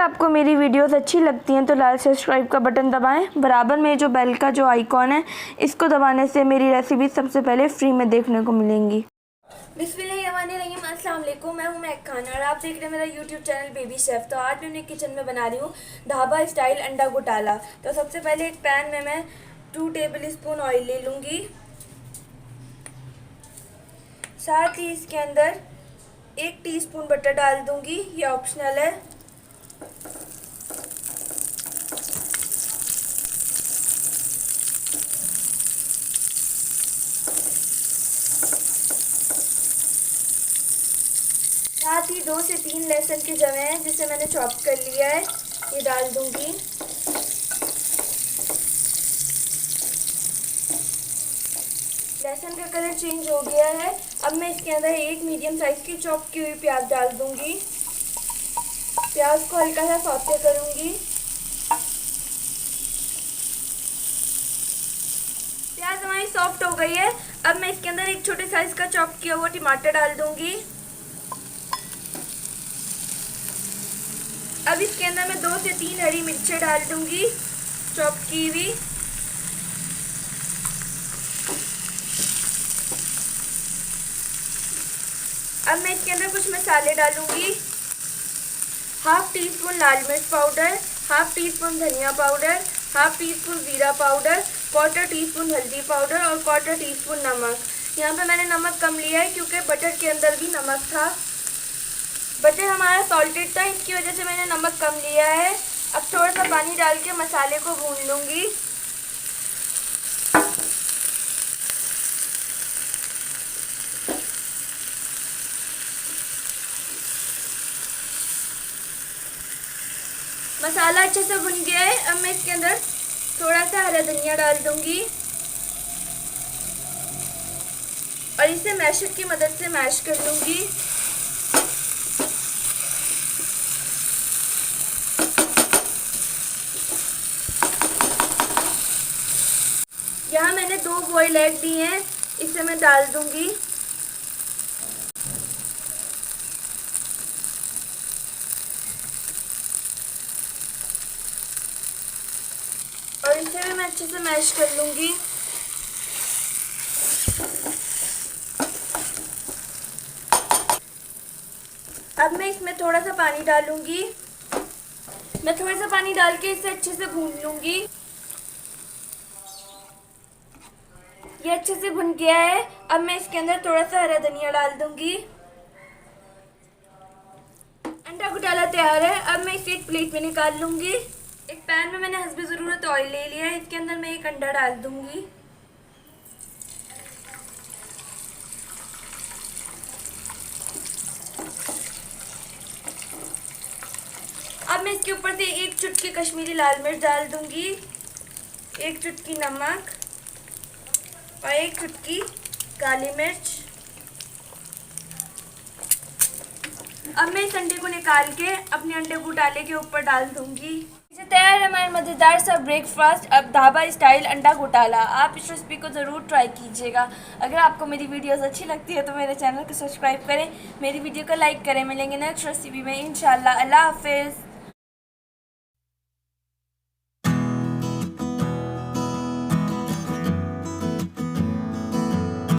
आपको मेरी वीडियोस अच्छी लगती हैं तो लाल सब्सक्राइब का बटन दबाएं। बराबर में जो बेल का जो आइकॉन है इसको दबाने से मेरी रेसिपी सबसे पहले फ्री में देखने को मिलेंगी। बिस्मिल्लाहिर्रहमानिर्रहीम, अस्सलाम वालेकुम। मैं हूं महक खान और आप देख रहे हैं मेरा यूट्यूब चैनल बेबी शेफ़। तो आज मैं अपने किचन में बना रही हूँ ढाबा स्टाइल अंडा घोटाला। तो सबसे पहले एक पैन में मैं 2 टेबल स्पून ऑयल ले लूँगी। साथ ही इसके अंदर 1 टीस्पून बटर डाल दूँगी, ये ऑप्शनल है। साथ ही 2 से 3 लहसुन के जवे हैं जिसे मैंने चॉप कर लिया है, ये डाल दूंगी। लहसुन का कलर चेंज हो गया है। अब मैं इसके अंदर 1 मीडियम साइज की चॉप की हुई प्याज डाल दूंगी। प्याज को हल्का सा सौते करूंगी। प्याज हमारी सॉफ्ट हो गई है। अब मैं इसके अंदर 1 छोटे साइज का चॉप किया हुआ टमाटर डाल दूंगी। अब इसके अंदर मैं 2 से 3 हरी मिर्चें डाल दूंगी चॉप की हुई। अब मैं इसके अंदर कुछ मसाले डालूंगी। 1/2 टीस्पून लाल मिर्च पाउडर, 1/2 टीस्पून धनिया पाउडर, 1/2 टीस्पून जीरा पाउडर, 1/4 टीस्पून हल्दी पाउडर और 1/4 टीस्पून नमक। यहाँ पे मैंने नमक कम लिया है क्योंकि बटर के अंदर भी नमक था। बटर हमारा सॉल्टेड था, इसकी वजह से मैंने नमक कम लिया है। अब थोड़ा सा पानी डाल के मसाले को भून लूँगी। मसाला अच्छे से भुन गया है। अब मैं इसके अंदर थोड़ा सा हरा धनिया डाल दूंगी और इसे मैशर की मदद से मैश कर लूँगी। यहाँ मैंने 2 बॉयल एग दिए हैं, इसे मैं डाल दूंगी। और इसे भी मैं अच्छे से मैश कर लूंगी। अब मैं इसमें थोड़ा सा पानी डालूंगी। मैं थोड़ा सा पानी डाल के इसे अच्छे से भून लूंगी। ये अच्छे से भुन गया है। अब मैं इसके अंदर थोड़ा सा हरा धनिया डाल दूंगी। अंडा घोटाला तैयार है। अब मैं इसे एक प्लेट में निकाल लूंगी। एक पैन में मैंने हस्बे ज़रूरत ऑयल ले लिया है, इसके अंदर मैं 1 अंडा डाल दूंगी। अब मैं इसके ऊपर से 1 चुटकी कश्मीरी लाल मिर्च डाल दूंगी, 1 चुटकी नमक और 1 चुटकी काली मिर्च। अब मैं इस अंडे को निकाल के अपने अंडे घोटाले के ऊपर डाल दूंगी। इसे तैयार है हमारा मज़ेदार सा ब्रेकफास्ट, अब ढाबा स्टाइल अंडा घोटाला। आप इस रेसिपी को ज़रूर ट्राई कीजिएगा। अगर आपको मेरी वीडियोस अच्छी लगती है तो मेरे चैनल को सब्सक्राइब करें, मेरी वीडियो को लाइक करें। मिलेंगे नेक्स्ट रेसिपी में इंशाल्लाह। अल्लाह हाफिज़।